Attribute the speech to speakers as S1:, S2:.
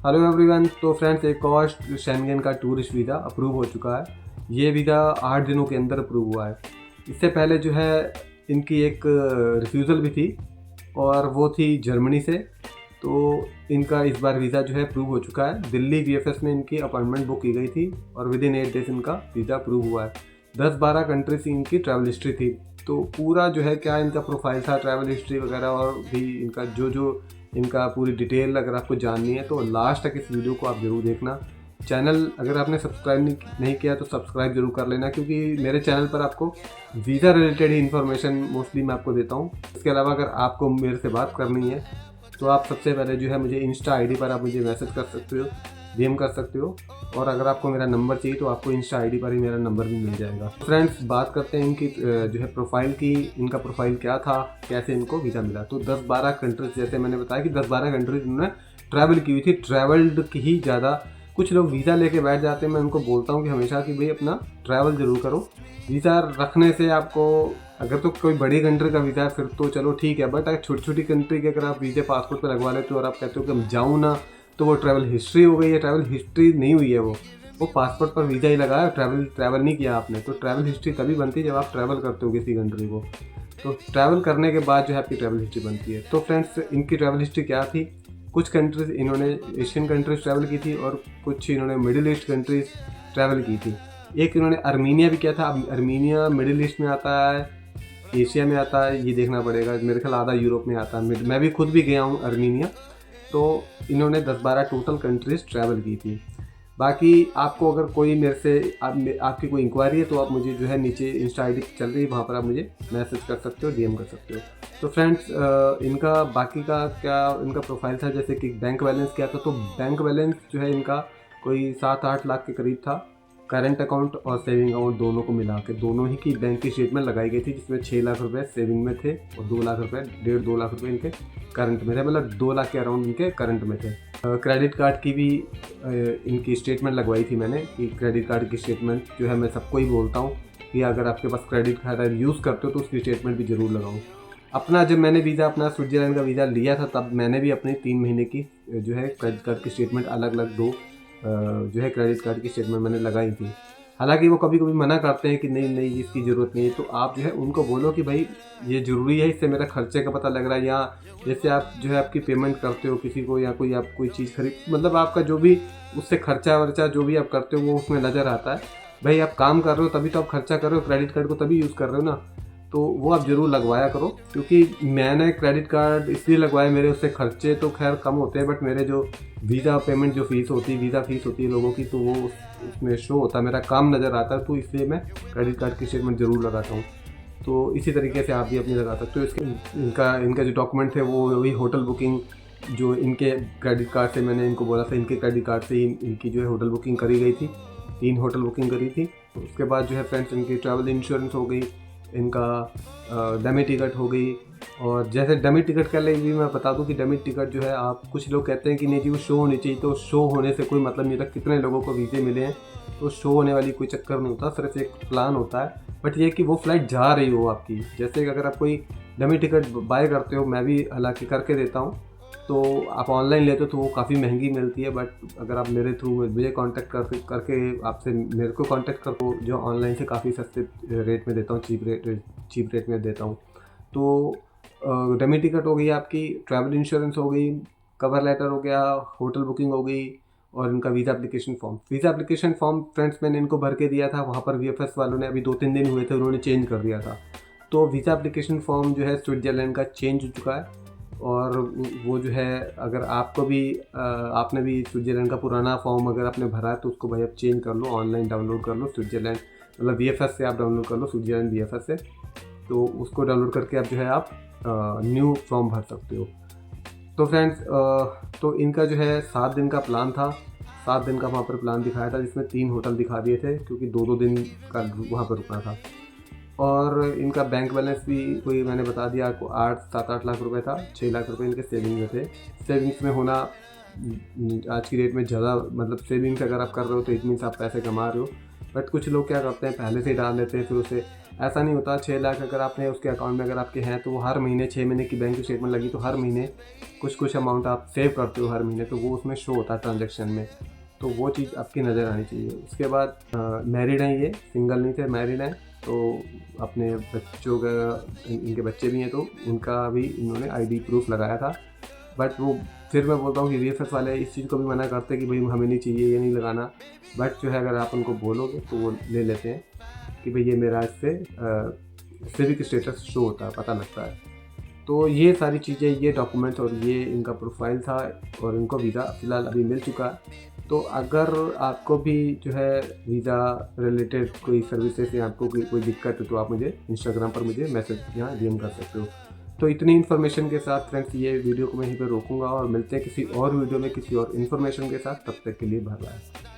S1: Hello everyone. तो friends, एक और शेंगेन का टूरिस्ट वीज़ा अप्रूव हो चुका है। ये वीज़ा 8 दिनों के अंदर अप्रूव हुआ है। इससे पहले जो है इनकी एक रिफ्यूज़ल भी थी और वो थी जर्मनी से। तो इनका इस बार वीज़ा जो है अप्रूव हो चुका है। दिल्ली वीएफएस में इनकी अपॉइंटमेंट बुक की गई थी और विद इन 8 डेज इनका वीज़ा अप्रूव हुआ है। 10-12 कंट्री से इनकी ट्रैवल हिस्ट्री थी। तो पूरा जो है क्या इनका प्रोफाइल था, ट्रैवल हिस्ट्री वगैरह, और भी इनका जो इनका पूरी डिटेल अगर आपको जाननी है तो लास्ट तक इस वीडियो को आप ज़रूर देखना। चैनल अगर आपने सब्सक्राइब नहीं किया तो सब्सक्राइब जरूर कर लेना, क्योंकि मेरे चैनल पर आपको वीज़ा रिलेटेड ही इन्फॉर्मेशन मोस्टली मैं आपको देता हूँ। इसके अलावा अगर आपको मेरे से बात करनी है तो आप सबसे पहले जो है मुझे इंस्टा आईडी पर आप मुझे मैसेज कर सकते हो, डीएम कर सकते हो। और अगर आपको मेरा नंबर चाहिए तो आपको इंस्टा आईडी पर ही मेरा नंबर भी मिल जाएगा। फ्रेंड्स, बात करते हैं इनकी जो है प्रोफाइल की। इनका प्रोफाइल क्या था, कैसे इनको वीज़ा मिला। तो 10-12 कंट्रीज, जैसे मैंने बताया कि 10-12 कंट्रीज इन्होंने ट्रैवल की हुई थी। ट्रैवल्ड की ही ज़्यादा। कुछ लोग वीज़ा लेके बैठ जाते हैं। मैं उनको बोलता हूँ कि हमेशा कि भाई अपना ट्रैवल ज़रूर करो। वीज़ा रखने से आपको, अगर तो कोई बड़ी कंट्री का वीज़ा है फिर तो चलो ठीक है, बट अगर छोटी छोटी कंट्री के अगर आप वीज़े पासपोर्ट पर लगवा लेते हो और आप कहते हो कि हम जाऊँ ना, तो वो ट्रैवल हिस्ट्री हो गई है। ट्रैवल हिस्ट्री नहीं हुई है, वो पासपोर्ट पर वीज़ा ही लगाया, ट्रैवल नहीं किया आपने। तो ट्रैवल हिस्ट्री तभी बनती है जब आप ट्रैवल करते हो किसी कंट्री को। तो ट्रैवल करने के बाद जो है आपकी ट्रैवल हिस्ट्री बनती है। तो फ्रेंड्स, इनकी ट्रैवल हिस्ट्री क्या थी। कुछ कंट्रीज इन्होंने एशियन कंट्रीज ट्रैवल की थी और कुछ इन्होंने मिडिल ईस्ट कंट्रीज ट्रैवल की थी। एक इन्होंने अर्मीनिया भी किया था। अब अर्मीनिया मिडिल ईस्ट में आता है, एशिया में आता है, ये देखना पड़ेगा। मेरे ख्याल आधा यूरोप में आता है। मैं भी खुद भी गया हूँ अर्मीनिया। तो इन्होंने 10-12 टोटल कंट्रीज ट्रैवल की थी। बाकी आपको अगर कोई मेरे से आपकी कोई इंक्वायरी है तो आप मुझे जो है नीचे इंस्टा आईडी चल रही है, वहाँ पर आप मुझे मैसेज कर सकते हो, डीएम कर सकते हो। तो फ्रेंड्स, इनका बाकी का क्या इनका प्रोफाइल था, जैसे कि बैंक बैलेंस क्या था। तो बैंक बैलेंस जो है इनका कोई 7-8 लाख के करीब था। करंट अकाउंट और सेविंग अकाउंट दोनों को मिला के दोनों ही की बैंक की स्टेटमेंट लगाई गई थी, जिसमें 6 लाख रुपए सेविंग में थे और 2 लाख रुपए, 1.5-2 लाख रुपए इनके करंट में थे। मतलब 2 लाख के अराउंड इनके करंट में थे। क्रेडिट कार्ड की भी इनकी स्टेटमेंट लगवाई थी मैंने, कि क्रेडिट कार्ड की स्टेटमेंट जो है मैं सबको ही बोलता हूँ कि अगर आपके पास क्रेडिट कार्ड यूज़ करते हो तो उसकी स्टेटमेंट भी ज़रूर लगाऊँ। अपना जब मैंने वीज़ा अपना स्विट्ज़रलैंड का वीज़ा लिया था तब मैंने भी अपनी 3 महीने की जो है क्रेडिट कार्ड की स्टेटमेंट अलग अलग दो जो है क्रेडिट कार्ड की स्टेटमेंट मैंने लगाई थी। हालांकि वो कभी कभी मना करते हैं कि नहीं नहीं इसकी ज़रूरत नहीं है, तो आप जो है उनको बोलो कि भाई ये ज़रूरी है, इससे मेरा खर्चे का पता लग रहा है। या जैसे आप जो है आपकी पेमेंट करते हो किसी को, या कोई आप कोई चीज़ खरीद, मतलब आपका जो भी उससे खर्चा वर्चा जो भी आप करते हो वो उसमें नज़र आता है। भाई आप काम कर रहे हो तभी तो आप खर्चा कर रहे हो, क्रेडिट कार्ड को तभी यूज़ कर रहे हो ना। तो वो आप ज़रूर लगवाया करो, क्योंकि मैंने क्रेडिट कार्ड इसलिए लगवाए, मेरे उससे खर्चे तो खैर कम होते हैं, बट मेरे जो वीज़ा पेमेंट जो फ़ीस होती है, वीज़ा फ़ीस होती है लोगों की, तो वो उसमें शो होता है, मेरा काम नज़र आता है। तो इसलिए मैं क्रेडिट कार्ड की स्टेटमेंट ज़रूर लगाता हूँ। तो इसी तरीके से आप भी अपनी लगा सकते हो। इसके इनका जो डॉक्यूमेंट थे वो वही होटल बुकिंग, जो इनके क्रेडिट कार्ड से मैंने इनको बोला था, इनके क्रेडिट कार्ड से ही इनकी जो है होटल बुकिंग करी गई थी। 3 होटल बुकिंग करी थी। उसके बाद जो है फ्रेंड्स, इनकी ट्रैवल इंश्योरेंस हो गई, इनका डमी टिकट हो गई। और जैसे डमी टिकट के लिए भी मैं बता दूं कि डमी टिकट जो है, आप कुछ लोग कहते हैं कि नहीं जी वो शो होनी चाहिए, तो शो होने से कोई मतलब नहीं था। कितने लोगों को वीज़े मिले हैं, तो शो होने वाली कोई चक्कर नहीं होता, सिर्फ एक प्लान होता है। बट ये कि वो फ्लाइट जा रही हो आपकी। जैसे अगर आप कोई डमी टिकट बाय करते हो, मैं भी हालांकि करके देता हूँ, तो आप ऑनलाइन लेते हो तो वो काफ़ी महंगी मिलती है। बट अगर आप मेरे थ्रू मुझे कांटेक्ट करके आपसे मेरे को कांटेक्ट करो, जो ऑनलाइन से काफ़ी सस्ते रेट में देता हूँ, चीप रेट में देता हूँ। तो डमी टिकट हो गई आपकी, ट्रैवल इंश्योरेंस हो गई, कवर लेटर हो गया, होटल बुकिंग हो गई, और इनका visa application form. Visa application form friends मैंने इनको भर के दिया था। वहाँ पर वीएफएस वालों ने अभी 2-3 दिन हुए थे, उन्होंने चेंज कर दिया था। तो वीज़ा एप्लीकेशन फॉर्म जो है स्विट्ज़रलैंड का चेंज हो चुका है। और वो जो है, अगर आपको भी आपने भी स्विट्ज़रलैंड का पुराना फॉर्म अगर आपने भरा है तो उसको भाई आप चेंज कर लो, ऑनलाइन डाउनलोड कर लो। स्विट्ज़रलैंड मतलब वीएफएस से आप डाउनलोड कर लो, स्विट्ज़रलैंड वीएफएस से। तो उसको डाउनलोड करके आप जो है आप न्यू फॉर्म भर सकते हो। तो फ्रेंड्स, तो इनका जो है 7 दिन का प्लान था। 7 दिन का वहाँ पर प्लान दिखाया था, जिसमें 3 होटल दिखा दिए थे, क्योंकि 2-2 दिन का वहाँ पर रुकना था। और इनका बैंक बैलेंस भी कोई मैंने बता दिया आपको, 7-8 लाख रुपए था। 6 लाख रुपए इनके सेविंग में थे। सेविंग्स में होना आज की डेट में ज़्यादा, मतलब सेविंग्स अगर आप कर रहे हो तो इट मीन्स आप पैसे कमा रहे हो। बट कुछ लोग क्या करते हैं, पहले से ही डाल देते हैं, फिर उसे ऐसा नहीं होता। 6 लाख अगर आपने उसके अकाउंट में अगर आपके हैं तो वो हर महीने 6 महीने की बैंक स्टेटमेंट लगी तो हर महीने कुछ अमाउंट आप सेव करते हो हर महीने, तो वो उसमें शो होता है ट्रांजेक्शन में, तो वो चीज़ आपकी नज़र आनी चाहिए। उसके बाद मैरिड हैं, ये सिंगल नहीं थे, मैरिड हैं, तो अपने बच्चों का, इनके बच्चे भी हैं तो उनका भी इन्होंने आईडी प्रूफ लगाया था। बट वो फिर मैं बोलता हूँ कि वीएफएस वाले इस चीज़ को भी मना करते हैं कि भाई हमें नहीं चाहिए, ये नहीं लगाना। बट जो है अगर आप उनको बोलोगे तो वो ले लेते हैं कि भाई ये मेरा इससे सिविक स्टेटस शो होता है, पता लगता है। तो ये सारी चीज़ें, ये डॉक्यूमेंट्स और ये इनका प्रोफाइल था और इनको वीज़ा फ़िलहाल अभी मिल चुका है। तो अगर आपको भी जो है वीज़ा रिलेटेड कोई सर्विसेज या आपको कोई दिक्कत है तो आप मुझे इंस्टाग्राम पर मुझे मैसेज यहाँ डीएम कर सकते हो। तो इतनी इन्फॉर्मेशन के साथ फ्रेंड्स ये वीडियो को मैं यहीं पर रोकूंगा और मिलते हैं किसी और वीडियो में किसी और इन्फॉर्मेशन के साथ। तब तक के लिए बाय बाय।